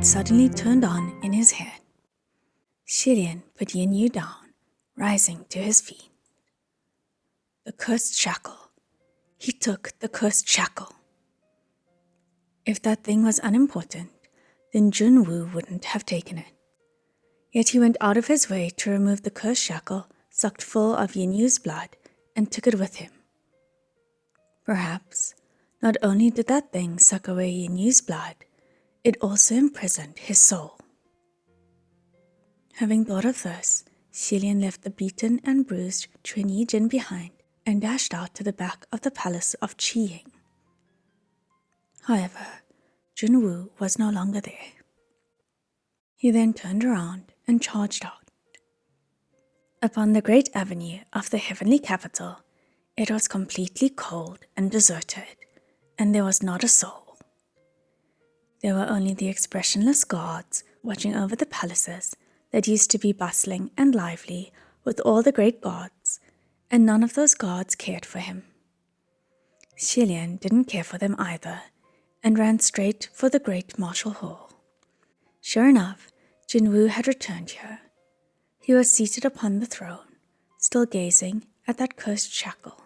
light suddenly turned on in his head. Tian put Yin Yu down, rising to his feet. The cursed shackle. He took the cursed shackle. If that thing was unimportant, then Jun Wu wouldn't have taken it. Yet he went out of his way to remove the cursed shackle, sucked full of Yin Yu's blood, and took it with him. Perhaps, not only did that thing suck away Yin Yu's blood, it also imprisoned his soul. Having thought of this, Tian left the beaten and bruised Chunyi Jin behind and dashed out to the back of the palace of Qiying. However, Jun Wu was no longer there. He then turned around and charged out. Upon the great avenue of the heavenly capital, it was completely cold and deserted, and there was not a soul. There were only the expressionless guards watching over the palaces that used to be bustling and lively with all the great gods, and none of those guards cared for him. Tian didn't care for them either, and ran straight for the great martial hall. Sure enough, Jun Wu had returned here. He was seated upon the throne, still gazing at that cursed shackle.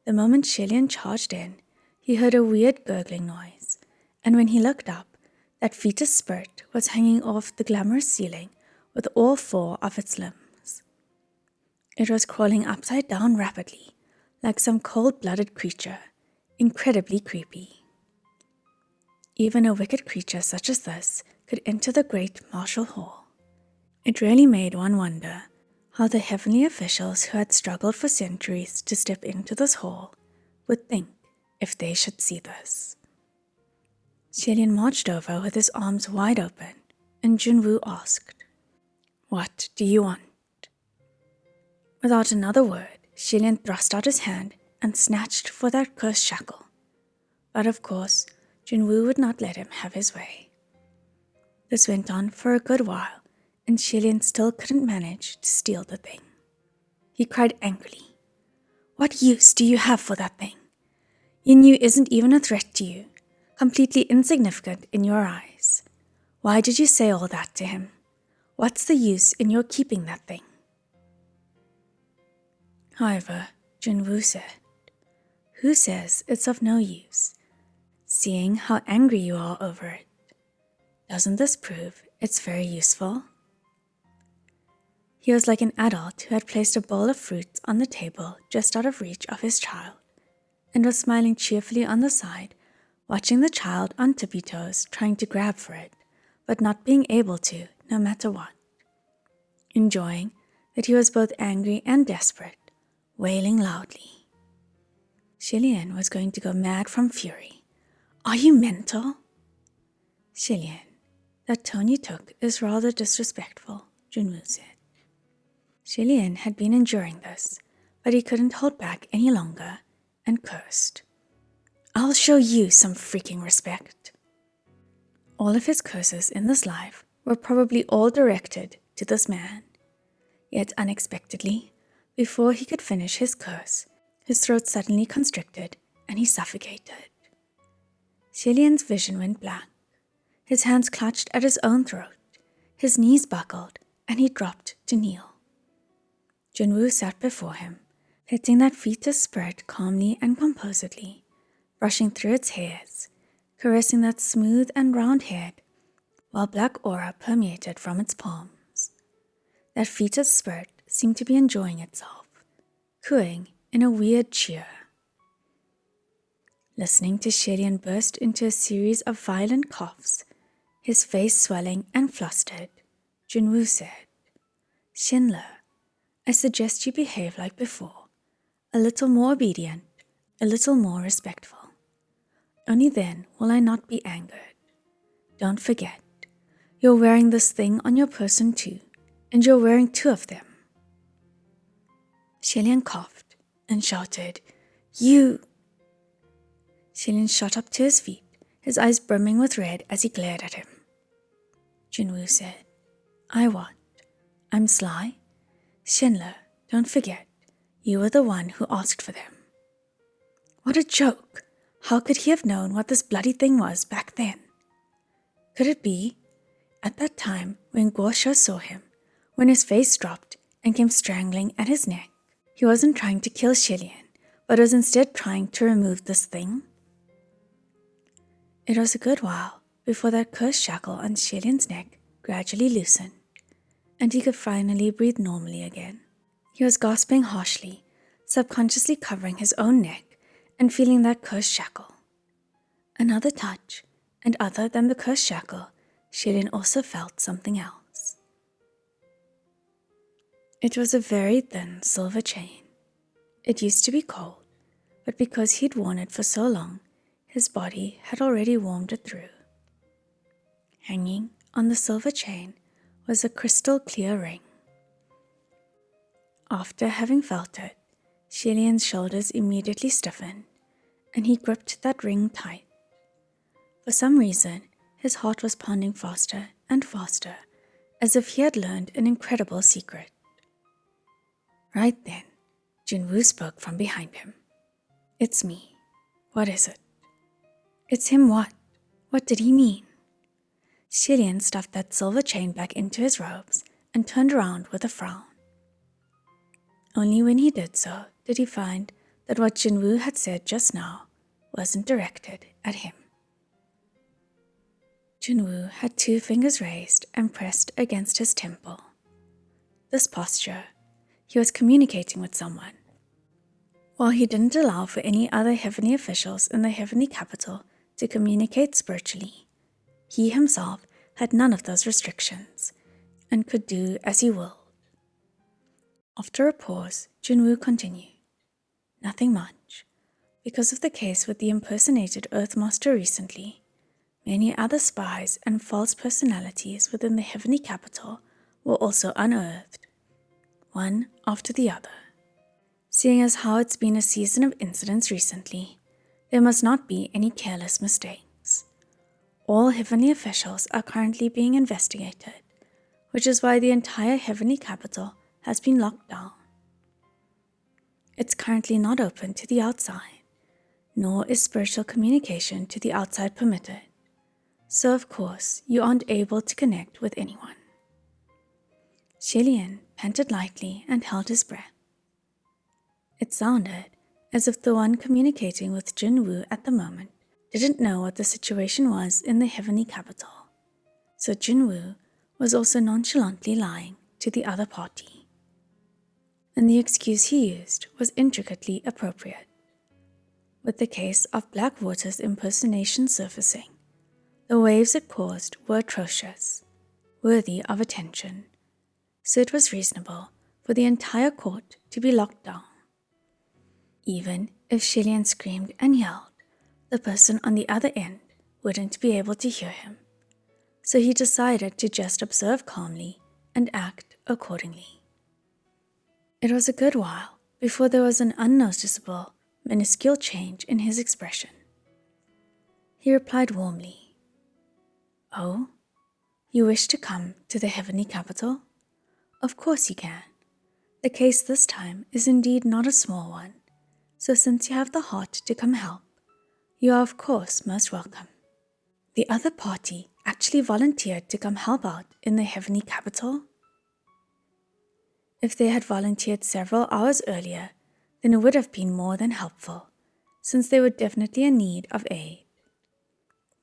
The moment Tian charged in, he heard a weird gurgling noise, and when he looked up, that fetus spirit was hanging off the glamorous ceiling with all 4 of its limbs. It was crawling upside down rapidly, like some cold-blooded creature, incredibly creepy. Even a wicked creature such as this could enter the great martial hall. It really made one wonder how the heavenly officials who had struggled for centuries to step into this hall would think if they should see this. Tian marched over with his arms wide open, and Jun Wu asked, "What do you want?" Without another word, Tian thrust out his hand and snatched for that cursed shackle. But of course, Jun Wu would not let him have his way. This went on for a good while, and Tian still couldn't manage to steal the thing. He cried angrily, "What use do you have for that thing? Yin Yu isn't even a threat to you, completely insignificant in your eyes. Why did you say all that to him? What's the use in your keeping that thing?" However, Jun Wu said, "Who says it's of no use? Seeing how angry you are over it, doesn't this prove it's very useful?" He was like an adult who had placed a bowl of fruits on the table just out of reach of his child, and was smiling cheerfully on the side, watching the child on tippy toes trying to grab for it, but not being able to no matter what. Enjoying that he was both angry and desperate, wailing loudly. Tian was going to go mad from fury. "Are you mental?" "Tian, that tone you took is rather disrespectful," Jun Wu said. Tian had been enduring this, but he couldn't hold back any longer and cursed. "I'll show you some freaking respect." All of his curses in this life were probably all directed to this man. Yet unexpectedly, before he could finish his curse, his throat suddenly constricted and he suffocated. Tian's vision went black. His hands clutched at his own throat, his knees buckled, and he dropped to kneel. Jun Wu sat before him, petting that fetus spirit calmly and composedly, brushing through its hairs, caressing that smooth and round head, while black aura permeated from its palms. That fetus spirit seemed to be enjoying itself, cooing in a weird cheer. Listening to Tian burst into a series of violent coughs, his face swelling and flustered, Jun Wu said, "Tian, I suggest you behave like before, a little more obedient, a little more respectful. Only then will I not be angered. Don't forget, you're wearing this thing on your person too, and you're wearing 2 of them." Tian coughed and shouted, "You!" Tian shot up to his feet, his eyes brimming with red as he glared at him. Jun Wu said, "I what? I'm sly? Tian, don't forget, you were the one who asked for them." What a joke! How could he have known what this bloody thing was back then? Could it be? At that time, when Guo saw him, when his face dropped and came strangling at his neck, he wasn't trying to kill Xilian, but was instead trying to remove this thing? It was a good while before that cursed shackle on Xilian's neck gradually loosened, and he could finally breathe normally again. He was gasping harshly, subconsciously covering his own neck and feeling that cursed shackle. Another touch, and other than the cursed shackle, Xilian also felt something else. It was a very thin silver chain. It used to be cold, but because he'd worn it for so long, his body had already warmed it through. Hanging on the silver chain was a crystal clear ring. After having felt it, Xilian's shoulders immediately stiffened, and he gripped that ring tight. For some reason, his heart was pounding faster and faster, as if he had learned an incredible secret. Right then, Jun Wu spoke from behind him. "It's me. What is it?" "It's him what? What did he mean?" Xilian stuffed that silver chain back into his robes and turned around with a frown. Only when he did so did he find that what Jun Wu had said just now wasn't directed at him. Jun Wu had 2 fingers raised and pressed against his temple. This posture, he was communicating with someone. While he didn't allow for any other heavenly officials in the heavenly capital to communicate spiritually, he himself had none of those restrictions and could do as he willed. After a pause, Jun Wu continued. "Nothing much. Because of the case with the impersonated Earthmaster recently, many other spies and false personalities within the heavenly capital were also unearthed, one after the other. Seeing as how it's been a season of incidents recently, there must not be any careless mistakes. All heavenly officials are currently being investigated, which is why the entire heavenly capital has been locked down. It's currently not open to the outside, nor is spiritual communication to the outside permitted. So of course, you aren't able to connect with anyone." Xilian panted lightly and held his breath. It sounded as if the one communicating with Jun Wu at the moment didn't know what the situation was in the heavenly capital, so Jun Wu was also nonchalantly lying to the other party. And the excuse he used was intricately appropriate. With the case of Blackwater's impersonation surfacing, the waves it caused were atrocious, worthy of attention, so it was reasonable for the entire court to be locked down. Even if Xilian screamed and yelled, the person on the other end wouldn't be able to hear him, so he decided to just observe calmly and act accordingly. It was a good while before there was an unnoticeable, minuscule change in his expression. He replied warmly, "Oh, you wish to come to the heavenly capital? Of course you can. The case this time is indeed not a small one, so since you have the heart to come help, you are of course most welcome." The other party actually volunteered to come help out in the heavenly capital? If they had volunteered several hours earlier, then it would have been more than helpful, since they were definitely in need of aid.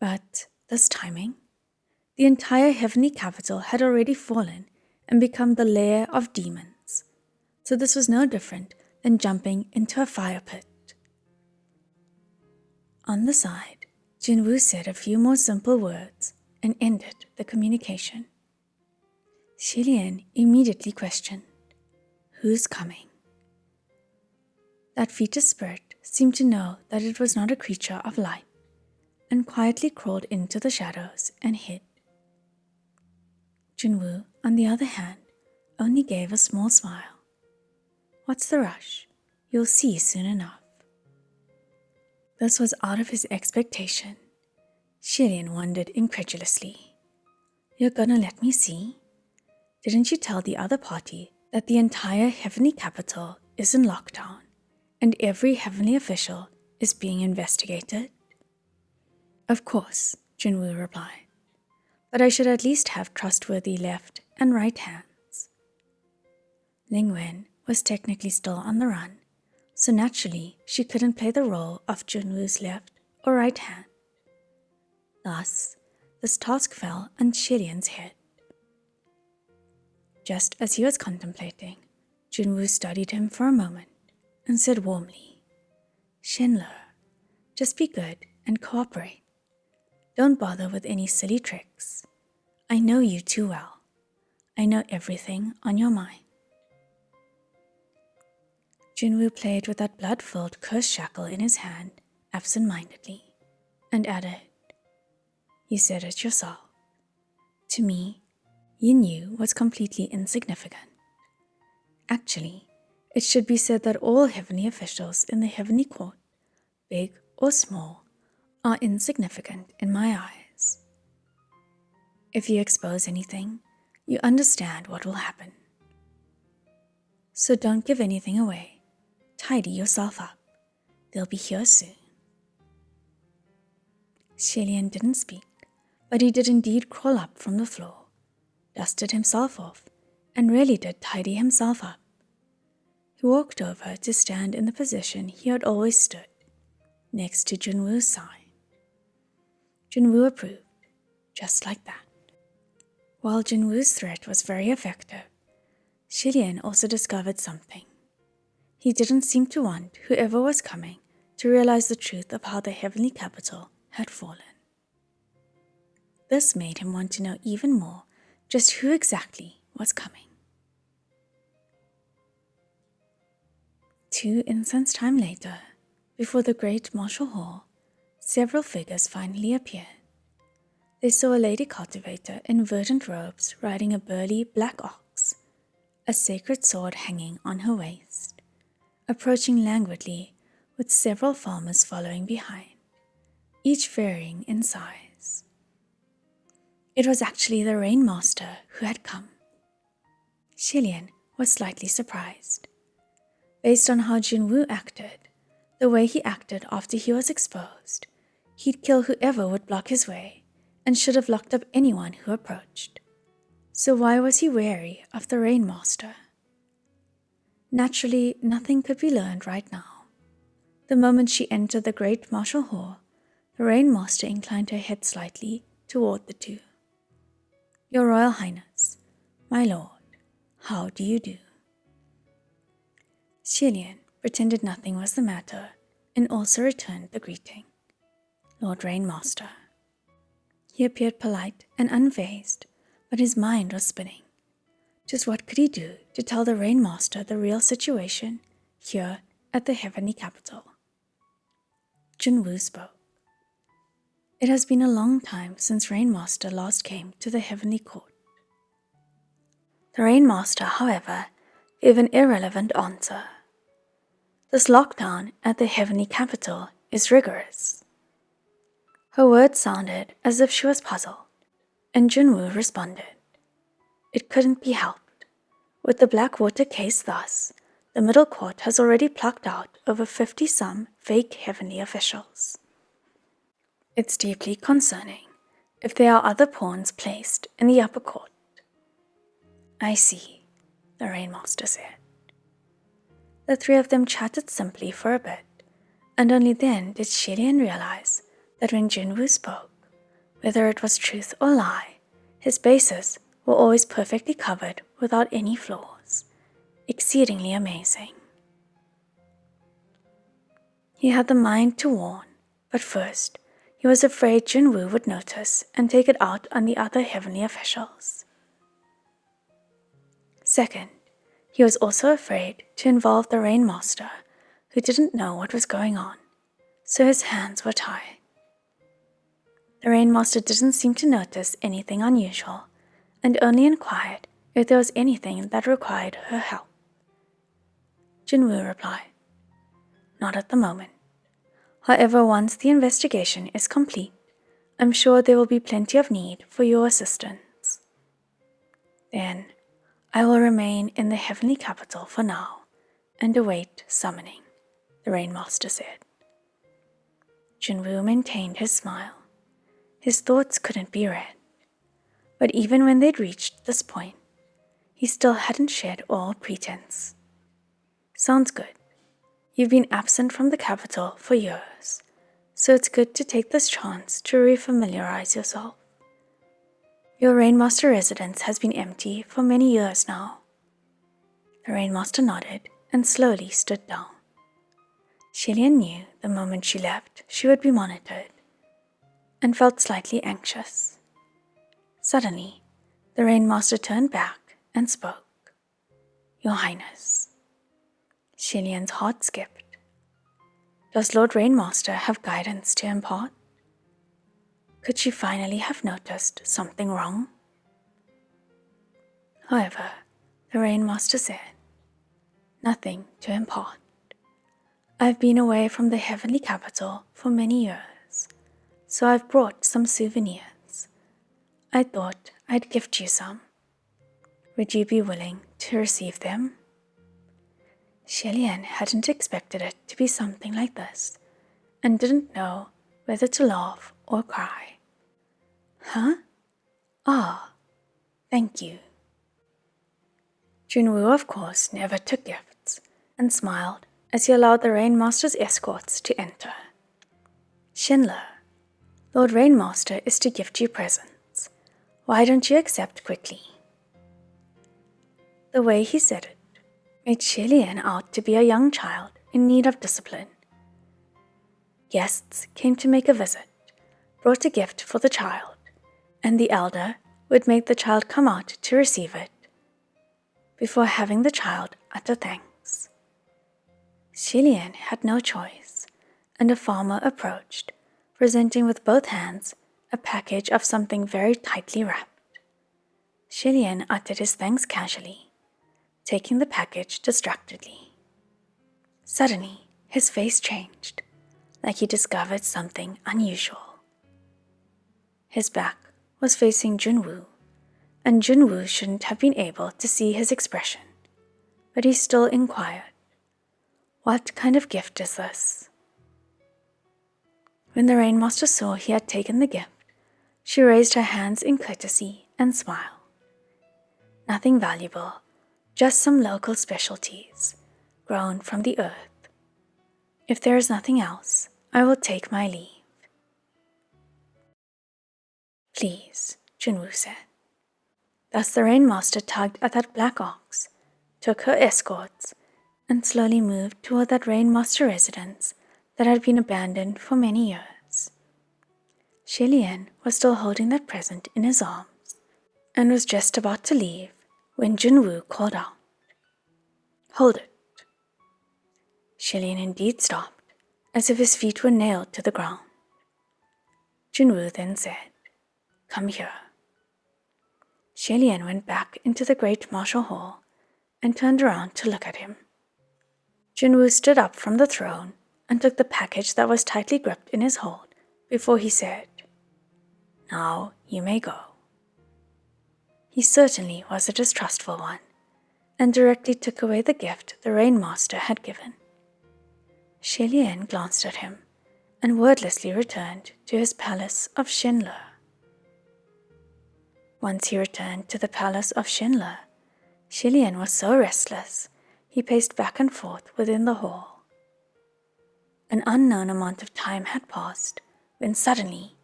But this timing? The entire heavenly capital had already fallen and become the lair of demons, so this was no different than jumping into a fire pit. On the side, Jun Wu said a few more simple words and ended the communication. Xilian immediately questioned, "Who's coming?" That fetus spirit seemed to know that it was not a creature of light, and quietly crawled into the shadows and hid. Jun Wu, on the other hand, only gave a small smile. "What's the rush? You'll see soon enough." This was out of his expectation. Xilian wondered incredulously. "You're gonna let me see? Didn't you tell the other party that the entire heavenly capital is in lockdown and every heavenly official is being investigated?" "Of course," Jun Wu replied. but I should at least have trustworthy left and right hands. Ling Wen was technically still on the run, so naturally she couldn't play the role of Jun Wu's left or right hand. Thus, this task fell on Xilian's head. Just as he was contemplating, Jun Wu studied him for a moment and said warmly, "Shenle, just be good and cooperate. Don't bother with any silly tricks. I know you too well. I know everything on your mind." Jun Wu played with that blood-filled cursed shackle in his hand absent-mindedly and added, "You said it yourself. To me, Yin Yu was completely insignificant. Actually, it should be said that all heavenly officials in the heavenly court, big or small, are insignificant in my eyes. If you expose anything, you understand what will happen. So don't give anything away. Tidy yourself up. They'll be here soon." Xilian didn't speak, but he did indeed crawl up from the floor, dusted himself off, and really did tidy himself up. He walked over to stand in the position he had always stood, next to Jun Wu's side. Jun Wu approved, just like that. While Jun Wu's threat was very effective, Xilian also discovered something. He didn't seem to want whoever was coming to realize the truth of how the heavenly capital had fallen. This made him want to know even more just who exactly was coming. 2 incense time later, before the great martial hall, several figures finally appeared. They saw a lady cultivator in verdant robes riding a burly black ox, a sacred sword hanging on her waist, approaching languidly with several farmers following behind, each varying in size. It was actually the Rainmaster who had come. Xilian was slightly surprised. Based on how Jun Wu acted, the way he acted after he was exposed, he'd kill whoever would block his way and should have locked up anyone who approached. So why was he wary of the Rainmaster? Naturally, nothing could be learned right now. The moment she entered the great martial hall, the Rainmaster inclined her head slightly toward the two. "Your Royal Highness, my lord, how do you do?" Xilian pretended nothing was the matter and also returned the greeting. "Lord Rainmaster." He appeared polite and unfazed, but his mind was spinning. Just what could he do to tell the Rainmaster the real situation here at the heavenly capital? Jun Wu spoke. "It has been a long time since Rainmaster last came to the heavenly court." The Rainmaster, however, gave an irrelevant answer. "This lockdown at the heavenly capital is rigorous." Her words sounded as if she was puzzled, and Jun Wu responded, "It couldn't be helped. With the Blackwater case thus, the middle court has already plucked out over 50-some fake heavenly officials. It's deeply concerning if there are other pawns placed in the upper court." "I see," the Rainmaster said. The 3 of them chatted simply for a bit, and only then did Xilian realize that when Jun Wu spoke, whether it was truth or lie, his bases were always perfectly covered without any flaws. Exceedingly amazing. He had the mind to warn, but first, he was afraid Jun Wu would notice and take it out on the other heavenly officials. Second, he was also afraid to involve the Rainmaster, who didn't know what was going on, so his hands were tied. The Rainmaster didn't seem to notice anything unusual, and only inquired if there was anything that required her help. Jun Wu replied, "Not at the moment. However, once the investigation is complete, I'm sure there will be plenty of need for your assistance. Then, I will remain in the heavenly capital for now and await summoning," the Rainmaster said. Jun Wu maintained his smile. His thoughts couldn't be read. But even when they'd reached this point, he still hadn't shed all pretense. Sounds good. You've been absent from the capital for years, so it's good to take this chance to refamiliarize yourself. Your Rainmaster residence has been empty for many years now. The Rainmaster nodded and slowly stood down. Shilian knew the moment she left she would be monitored, and felt slightly anxious. Suddenly, the Rainmaster turned back and spoke. Your Highness. Shilian's heart skipped. Does Lord Rainmaster have guidance to impart? Could she finally have noticed something wrong? However, the Rainmaster said, Nothing to impart. I've been away from the heavenly capital for many years, so I've brought some souvenirs. I thought I'd gift you some. Would you be willing to receive them? Shilian hadn't expected it to be something like this, and didn't know whether to laugh or cry. Huh? Ah, thank you. Jun Wu, of course, never took gifts, and smiled as he allowed the Rainmaster's escorts to enter. Shinler, Lord Rainmaster is to gift you presents. Why don't you accept quickly? The way he said it made Shilian out to be a young child in need of discipline. Guests came to make a visit, brought a gift for the child, and the elder would make the child come out to receive it, before having the child utter thanks. Shilian had no choice, and a farmer approached, presenting with both hands a package of something very tightly wrapped. Shilian uttered his thanks casually, taking the package distractedly. Suddenly, his face changed, like he discovered something unusual. His back was facing Jun Wu, and Jun Wu shouldn't have been able to see his expression, but he still inquired, What kind of gift is this? When the Rainmaster saw he had taken the gift, she raised her hands in courtesy and smiled. Nothing valuable, just some local specialties, grown from the earth. If there is nothing else, I will take my leave. Please, Jun Wu said. Thus the Rainmaster tugged at that black ox, took her escorts, and slowly moved toward that Rainmaster residence that had been abandoned for many years. Shilian was still holding that present in his arms, and was just about to leave when Jun Wu called out, Hold it. Shilian indeed stopped, as if his feet were nailed to the ground. Jun Wu then said, Come here. Shilian went back into the great martial hall and turned around to look at him. Jun Wu stood up from the throne and took the package that was tightly gripped in his hold before he said, Now you may go. He certainly was a distrustful one, and directly took away the gift the Rainmaster had given. Shilian glanced at him and wordlessly returned to his palace of Shenle. Once he returned to the palace of Shenle, Shilian was so restless he paced back and forth within the hall. An unknown amount of time had passed when suddenly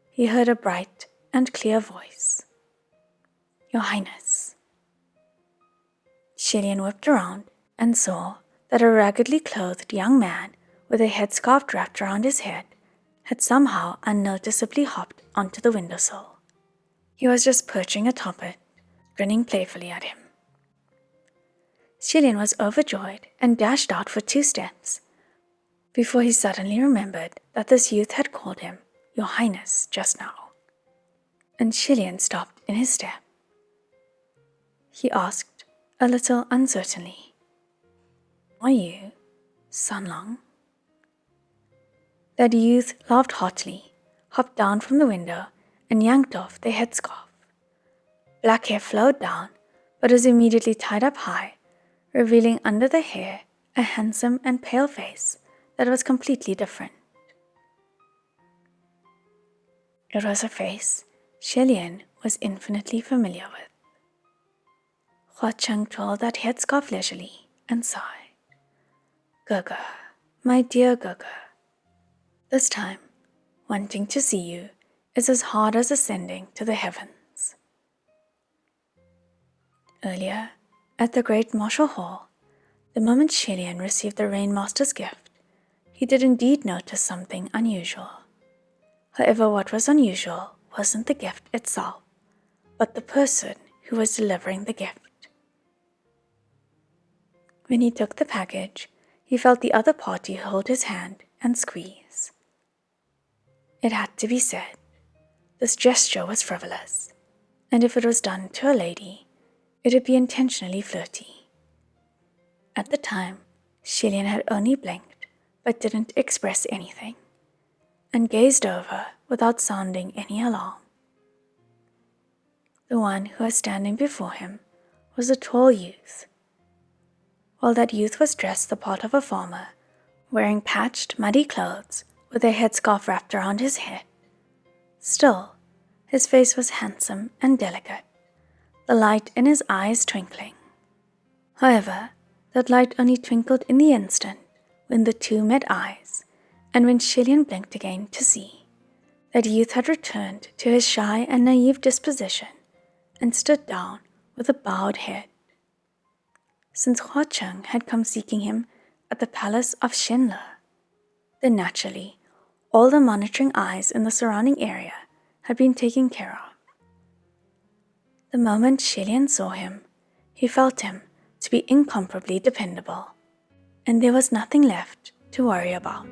he heard a bright and clear voice. Your Highness. Shilian whipped around and saw that a raggedly clothed young man with a headscarf wrapped around his head had somehow unnoticeably hopped onto the windowsill. He was just perching atop it, grinning playfully at him. Shilian was overjoyed and dashed out for 2 steps, before he suddenly remembered that this youth had called him Your Highness just now, and Shilian stopped in his step. He asked, a little uncertainly, Are you Sanlang? That youth laughed heartily, hopped down from the window, and yanked off the headscarf. Black hair flowed down, but was immediately tied up high, revealing under the hair a handsome and pale face that was completely different. It was a face Shilian was infinitely familiar with. Hua Cheng twirled that headscarf leisurely and sighed. Gege, my dear Gege, this time, wanting to see you is as hard as ascending to the heavens. Earlier, at the great martial hall, the moment Shilian received the Rainmaster's gift, he did indeed notice something unusual. However, what was unusual wasn't the gift itself, but the person who was delivering the gift. When he took the package, he felt the other party hold his hand and squeeze. It had to be said, this gesture was frivolous, and if it was done to a lady, it would be intentionally flirty. At the time, Shilian had only blinked, but didn't express anything, and gazed over without sounding any alarm. The one who was standing before him was a tall youth. While that youth was dressed the part of a farmer, wearing patched, muddy clothes with a headscarf wrapped around his head, still, his face was handsome and delicate, the light in his eyes twinkling. However, that light only twinkled in the instant when the two met eyes, and when Shilian blinked again to see that youth had returned to his shy and naive disposition and stood down with a bowed head. Since Hua Cheng had come seeking him at the palace of Shenle, then naturally all the monitoring eyes in the surrounding area had been taken care of. The moment Shilian saw him, he felt him to be incomparably dependable, and there was nothing left to worry about.